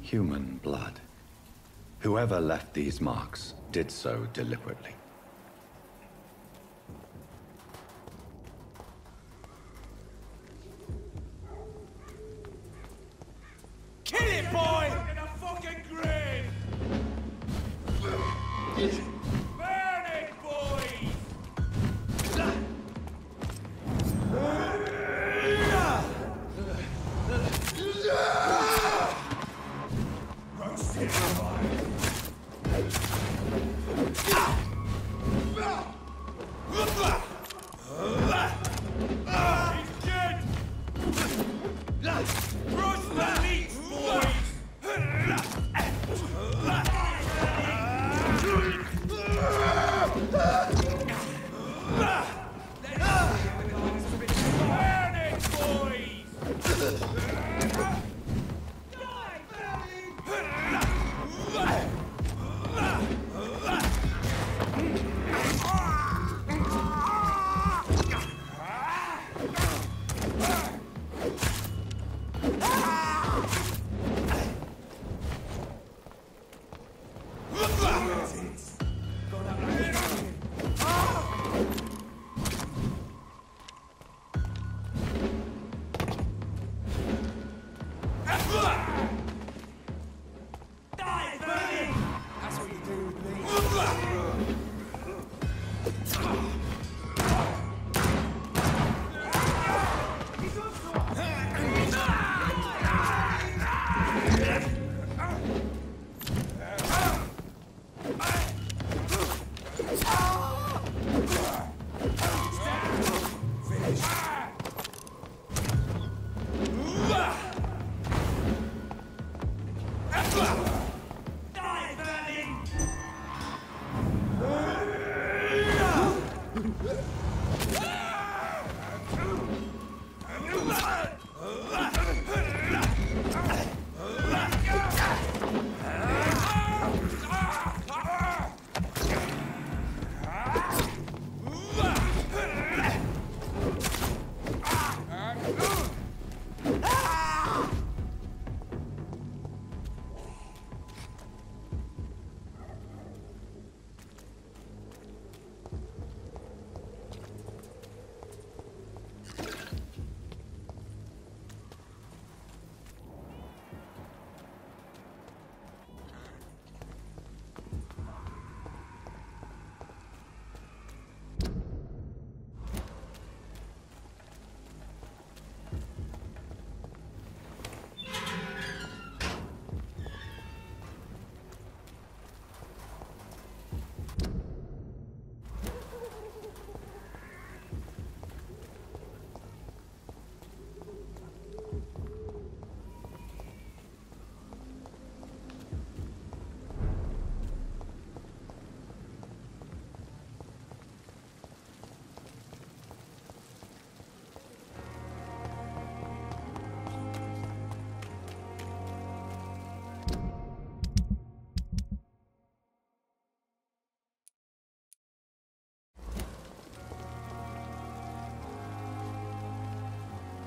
Human blood. Whoever left these marks did so deliberately. Kill it, boy! In a fucking grave! Burn it, boys! Roast it, he's dead! Roast the meat, boys! Burn it, boys!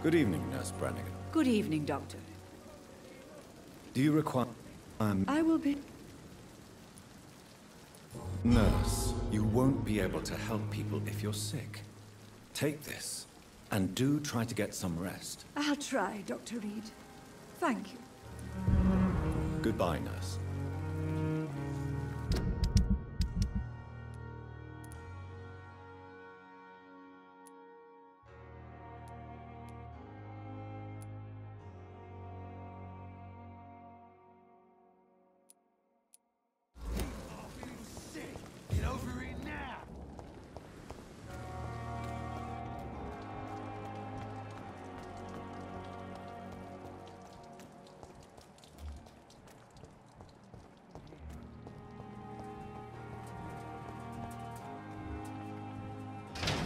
Good evening, Nurse Brannigan. Good evening, Doctor. Do you require... I will be... Nurse, you won't be able to help people if you're sick. Take this, and do try to get some rest. I'll try, Dr. Reed. Thank you. Goodbye, Nurse.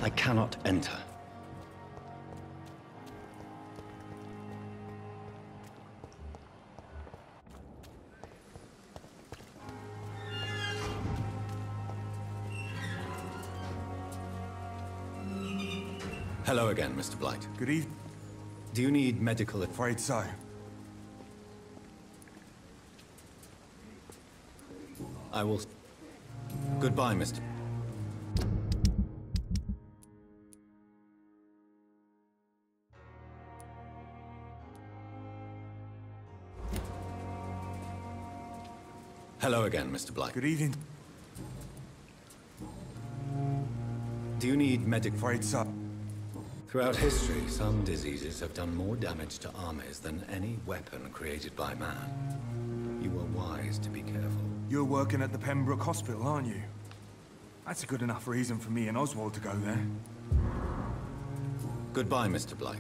I cannot enter. Hello again, Mr. Blight. Good evening. Do you need medical... Afraid so. I will... Goodbye, Mr. Hello again, Mr. Blythe. Good evening. Do you need medic... Afraid so. Throughout history, some diseases have done more damage to armies than any weapon created by man. You were wise to be careful. You're working at the Pembroke Hospital, aren't you? That's a good enough reason for me and Oswald to go there. Goodbye, Mr. Blythe.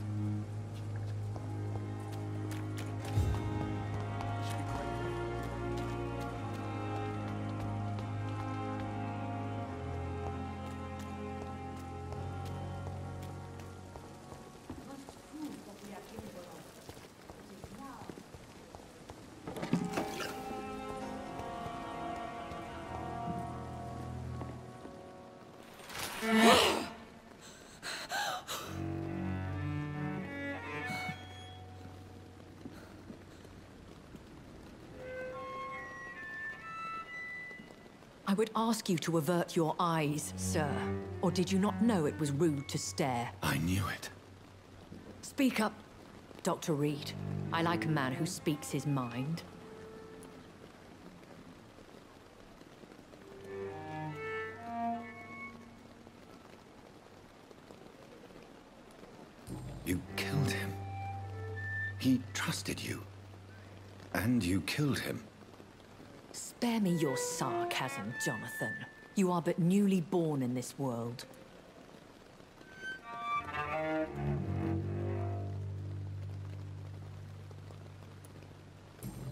I would ask you to avert your eyes, sir. Or did you not know it was rude to stare? I knew it. Speak up, Dr. Reed. I like a man who speaks his mind. You killed him. He trusted you. And you killed him. Spare me your sarcasm, Jonathan. You are but newly born in this world.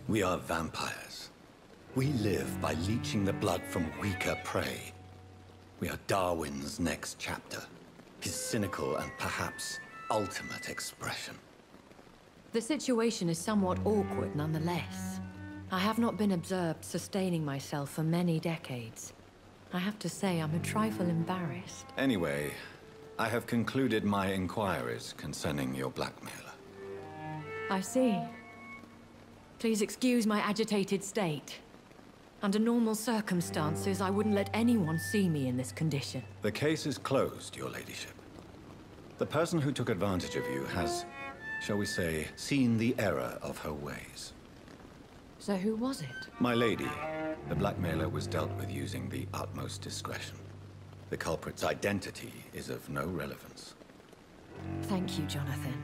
We are vampires. We live by leeching the blood from weaker prey. We are Darwin's next chapter. His cynical and perhaps ultimate expression. The situation is somewhat awkward nonetheless. I have not been observed sustaining myself for many decades. I have to say I'm a trifle embarrassed. Anyway, I have concluded my inquiries concerning your blackmailer. I see. Please excuse my agitated state. Under normal circumstances, I wouldn't let anyone see me in this condition. The case is closed, your ladyship. The person who took advantage of you has, shall we say, seen the error of her ways. So who was it? My lady, the blackmailer was dealt with using the utmost discretion. The culprit's identity is of no relevance. Thank you, Jonathan.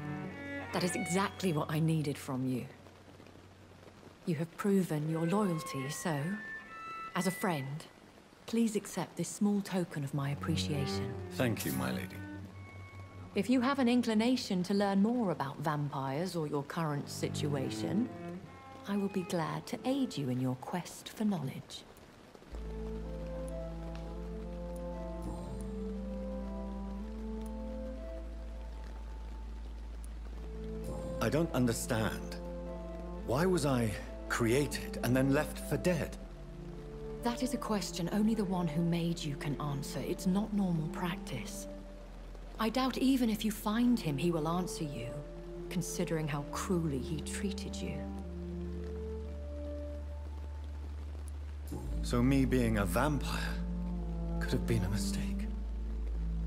That is exactly what I needed from you. You have proven your loyalty, so, as a friend, please accept this small token of my appreciation. Thank you, my lady. If you have an inclination to learn more about vampires or your current situation, I will be glad to aid you in your quest for knowledge. I don't understand. Why was I created and then left for dead? That is a question only the one who made you can answer. It's not normal practice. I doubt even if you find him, he will answer you, considering how cruelly he treated you. So me being a vampire could have been a mistake.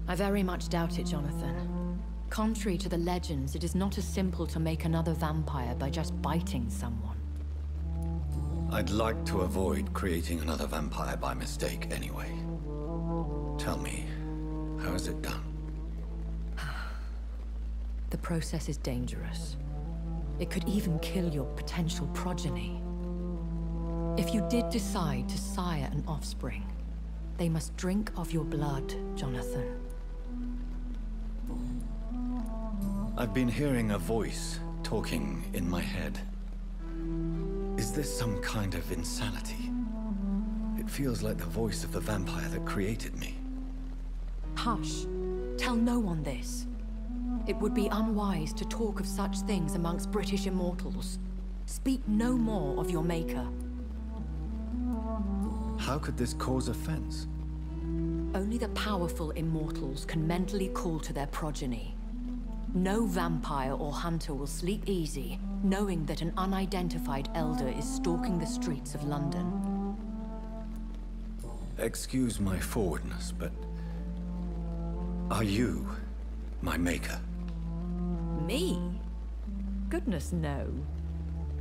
I very much doubt it, Jonathan. Contrary to the legends, it is not as simple to make another vampire by just biting someone. I'd like to avoid creating another vampire by mistake anyway. Tell me, how is it done? The process is dangerous. It could even kill your potential progeny. If you did decide to sire an offspring, they must drink of your blood, Jonathan. I've been hearing a voice talking in my head. Is this some kind of insanity? It feels like the voice of the vampire that created me. Hush. Tell no one this. It would be unwise to talk of such things amongst British immortals. Speak no more of your maker. How could this cause offense? Only the powerful immortals can mentally call to their progeny. No vampire or hunter will sleep easy, knowing that an unidentified elder is stalking the streets of London. excuse my forwardness, but... are you my maker? Me? Goodness, no.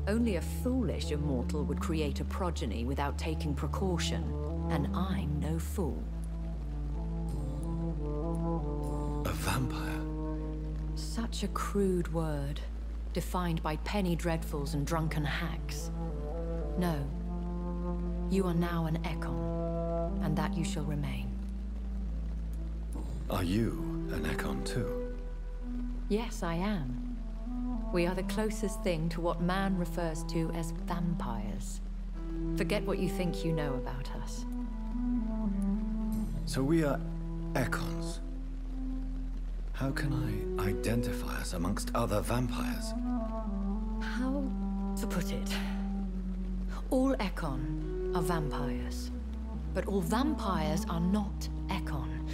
Only a foolish immortal would create a progeny without taking precaution, and I'm no fool. A vampire? Such a crude word, defined by penny dreadfuls and drunken hacks. No. You are now an Ekon, and that you shall remain. Are you an Ekon too? Yes, I am. We are the closest thing to what man refers to as vampires. Forget what you think you know about us. So we are Ekons. How can I identify us amongst other vampires? How to put it? All Ekon are vampires. But all vampires are not Ekon.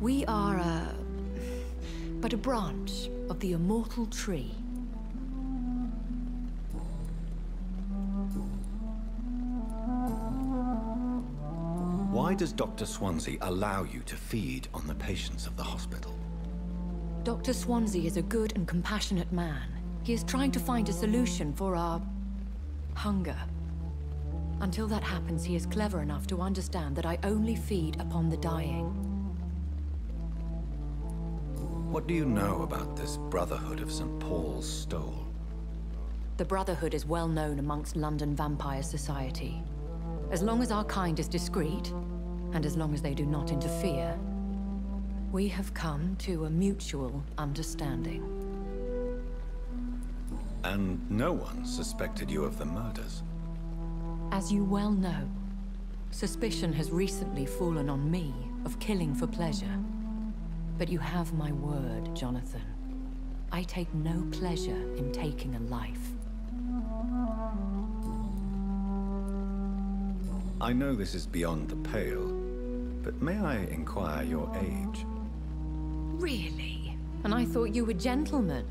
We are but a branch of the immortal tree. Why does Dr. Swansea allow you to feed on the patients of the hospital? Dr. Swansea is a good and compassionate man. He is trying to find a solution for our... hunger. Until that happens, he is clever enough to understand that I only feed upon the dying. What do you know about this Brotherhood of St. Paul's Stole? The Brotherhood is well known amongst London Vampire Society. As long as our kind is discreet, and as long as they do not interfere, we have come to a mutual understanding. And no one suspected you of the murders? As you well know, suspicion has recently fallen on me of killing for pleasure. But you have my word, Jonathan. I take no pleasure in taking a life. I know this is beyond the pale, but may I inquire your age? Really? And I thought you were gentlemen.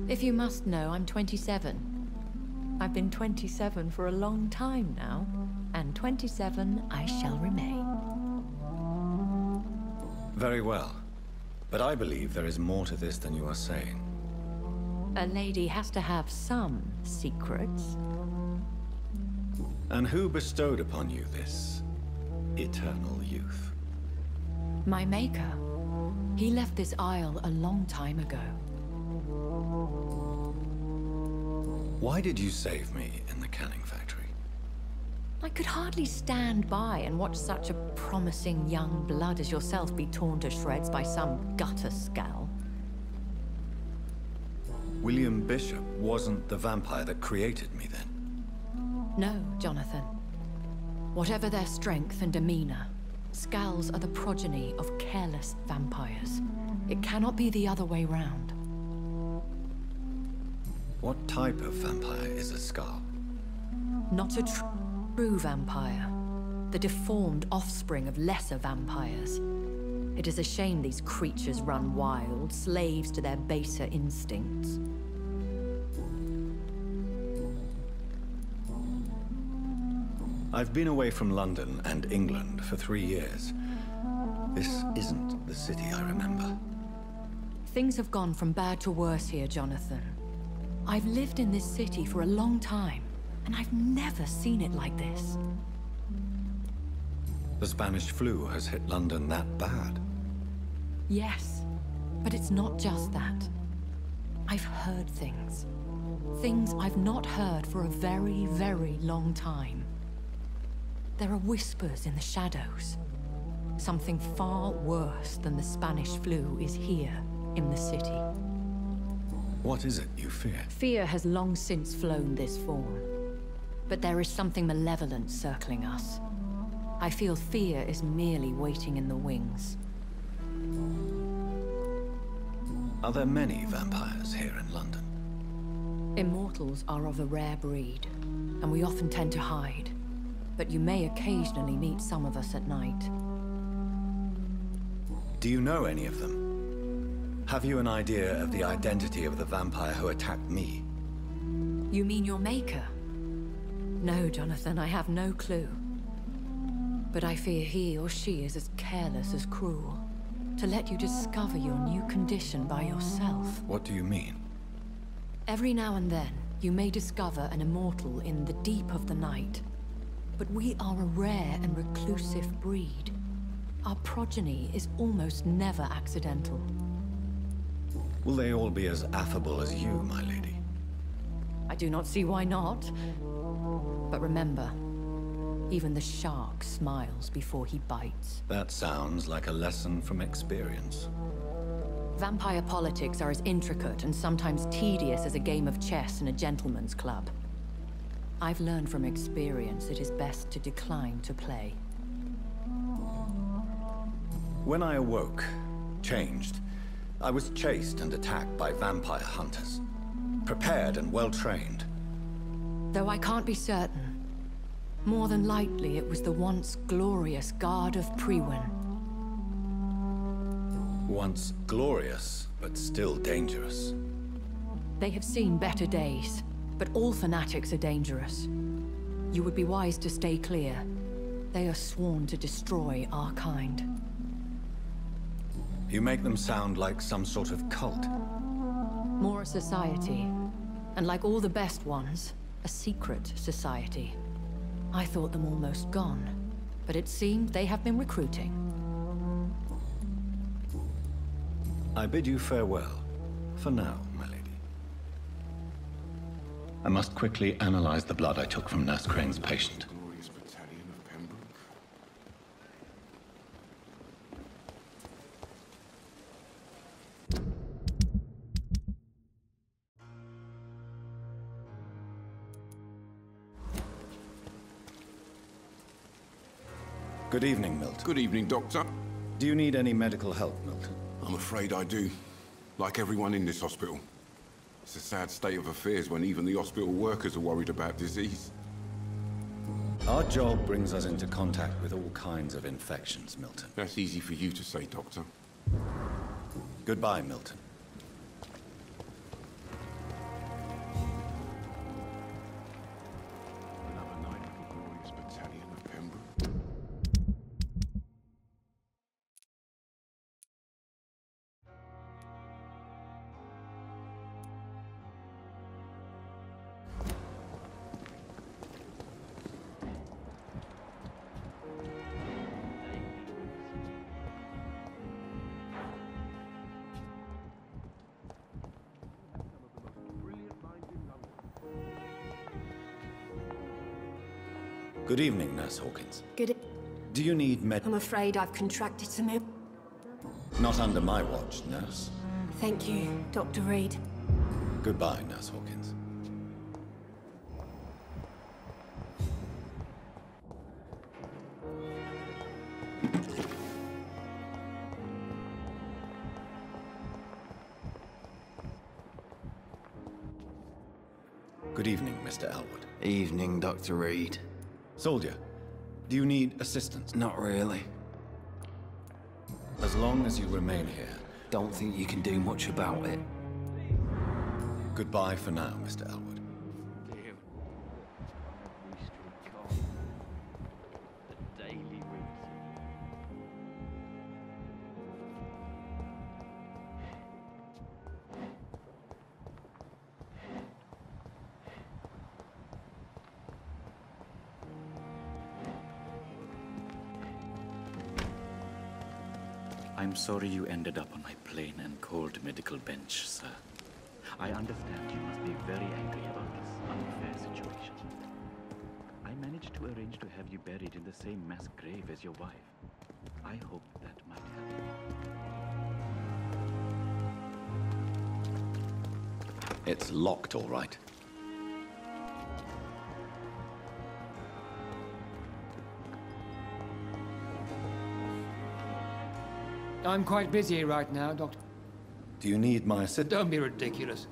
If you must know, I'm 27. I've been 27 for a long time now, and 27 I shall remain. Very well. But I believe there is more to this than you are saying. A lady has to have some secrets. And who bestowed upon you this eternal youth? My maker. He left this isle a long time ago. Why did you save me in the canning factory? I could hardly stand by and watch such a promising young blood as yourself be torn to shreds by some gutter scowl. William Bishop wasn't the vampire that created me then? No, Jonathan. Whatever their strength and demeanor, Scowls are the progeny of careless vampires. It cannot be the other way round. What type of vampire is a Scowl? Not a true vampire. The deformed offspring of lesser vampires. It is a shame these creatures run wild, slaves to their baser instincts. I've been away from London and England for 3 years. This isn't the city I remember. Things have gone from bad to worse here, Jonathan. I've lived in this city for a long time, and I've never seen it like this. The Spanish flu has hit London that bad? Yes, but it's not just that. I've heard things. Things I've not heard for a very, very long time. There are whispers in the shadows. Something far worse than the Spanish flu is here in the city. What is it you fear? Fear has long since flown this form. But there is something malevolent circling us. I feel fear is merely waiting in the wings. Are there many vampires here in London? Immortals are of a rare breed, and we often tend to hide. But you may occasionally meet some of us at night. Do you know any of them? Have you an idea of the identity of the vampire who attacked me? You mean your maker? No, Jonathan, I have no clue. But I fear he or she is as careless as cruel. To let you discover your new condition by yourself. What do you mean? Every now and then, you may discover an immortal in the deep of the night. But we are a rare and reclusive breed. Our progeny is almost never accidental. Will they all be as affable as you, my lady? I do not see why not. But remember, even the shark smiles before he bites. That sounds like a lesson from experience. Vampire politics are as intricate and sometimes tedious as a game of chess in a gentleman's club. I've learned from experience it is best to decline to play. When I awoke, changed, I was chased and attacked by vampire hunters. Prepared and well-trained. Though I can't be certain, more than likely it was the once glorious Guard of Priwen. Once glorious, but still dangerous. They have seen better days, but all fanatics are dangerous. You would be wise to stay clear. They are sworn to destroy our kind. You make them sound like some sort of cult. More a society, and like all the best ones, a secret society. I thought them almost gone, but it seemed they have been recruiting. I bid you farewell, for now, my lady. I must quickly analyze the blood I took from Nurse Crane's patient. Glorious battalion of Pembroke. Good evening, Milton. Good evening, Doctor. Do you need any medical help, Milton? I'm afraid I do. Like everyone in this hospital. It's a sad state of affairs when even the hospital workers are worried about disease. Our job brings us into contact with all kinds of infections, Milton. That's easy for you to say, Doctor. Goodbye, Milton. Another night of the glorious battalion of Pembroke. Good evening, Nurse Hawkins. Good. Do you need I'm afraid I've contracted some ill. Not under my watch, Nurse. Thank you, Dr. Reed. Goodbye, Nurse Hawkins. Good evening, Mr. Elwood. Evening, Dr. Reed. Soldier, do you need assistance? Not really. As long as you remain here. Don't think you can do much about it. Goodbye for now, Mr. Elwood. I'm sorry you ended up on my plain and cold medical bench, sir. I understand you must be very angry about this unfair situation. I managed to arrange to have you buried in the same mass grave as your wife. I hope that might help. It's locked, all right. I'm quite busy right now, Doctor. Do you need my assistance? Don't be ridiculous.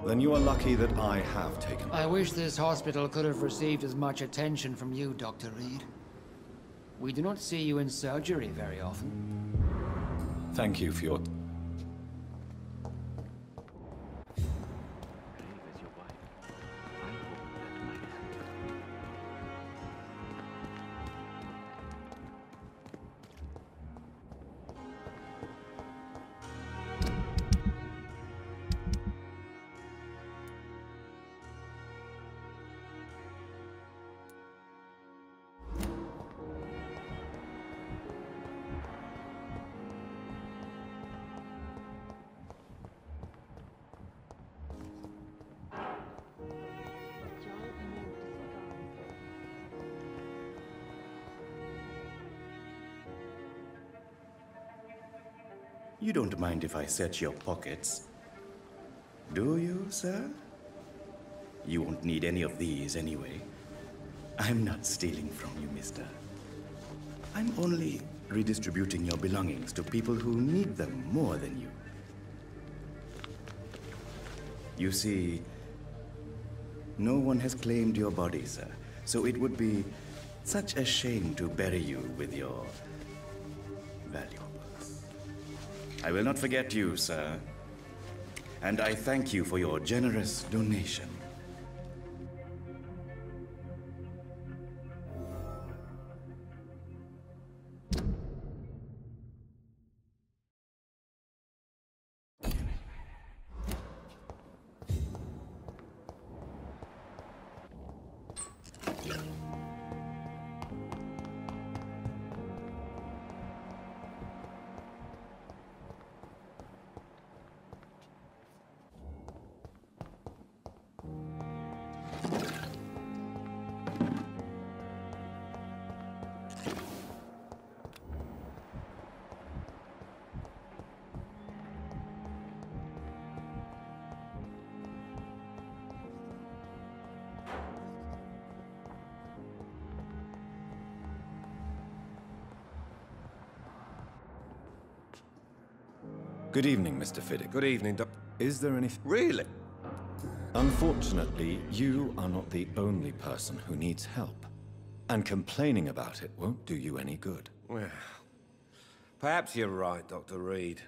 Then you are lucky that I have taken. I wish this hospital could have received as much attention from you, Dr. Reed. We do not see you in surgery very often. Thank you for your... You don't mind if I search your pockets, do you, sir? You won't need any of these anyway. I'm not stealing from you, mister. I'm only redistributing your belongings to people who need them more than you. You see, no one has claimed your body, sir, so it would be such a shame to bury you with your valuables. I will not forget you, sir, and I thank you for your generous donation. Good evening, Mr. Fiddick. Good evening, Doc. Is there any... Really? Unfortunately, you are not the only person who needs help. And complaining about it won't do you any good. Well, perhaps you're right, Dr. Reed.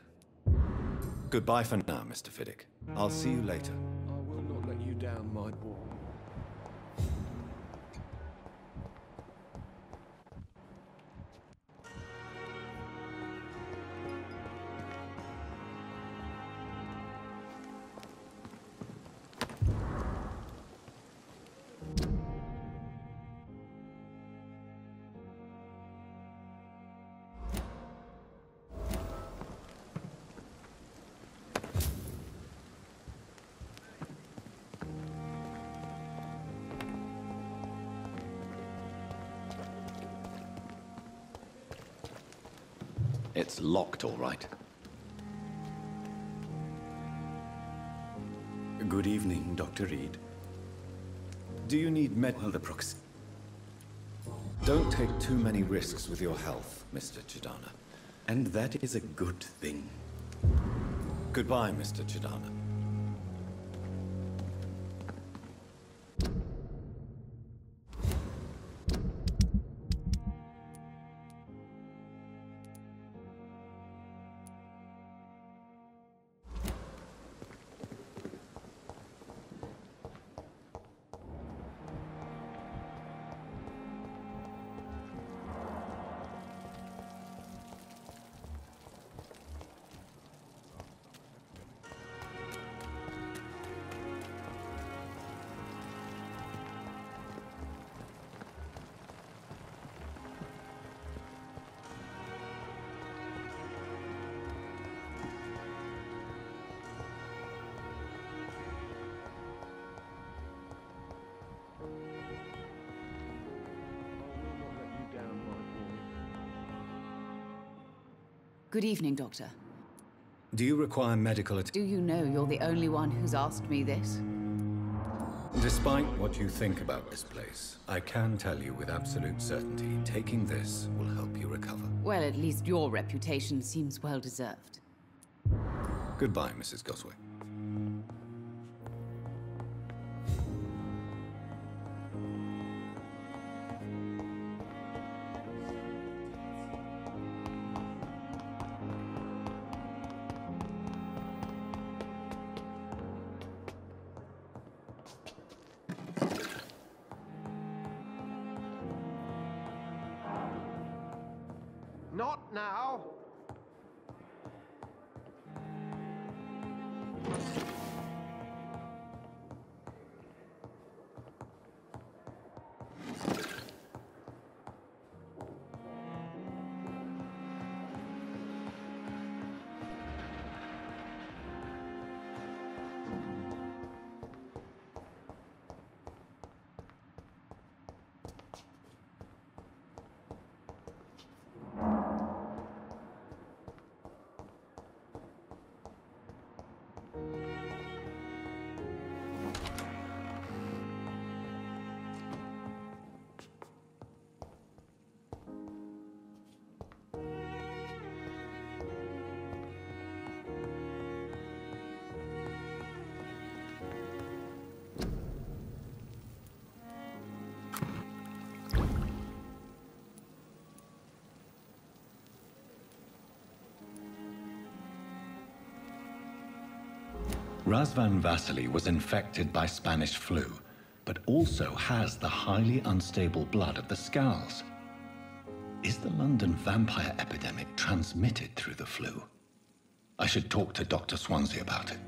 Goodbye for now, Mr. Fiddick. I'll see you later. I will not let you down, my boy. It's locked, all right. Good evening, Dr. Reed. Do you need Well, the proxy. Don't take too many risks with your health, Mr. Chidana. And that is a good thing. Goodbye, Mr. Chidana. Good evening, Doctor. Do you require medical attention? Do you know you're the only one who's asked me this? Despite what you think about this place, I can tell you with absolute certainty, taking this will help you recover. Well, at least your reputation seems well deserved. Goodbye, Mrs. Goswick. Not now. Razvan Vasily was infected by Spanish flu, but also has the highly unstable blood of the Skulls. Is the London vampire epidemic transmitted through the flu? I should talk to Dr. Swansea about it.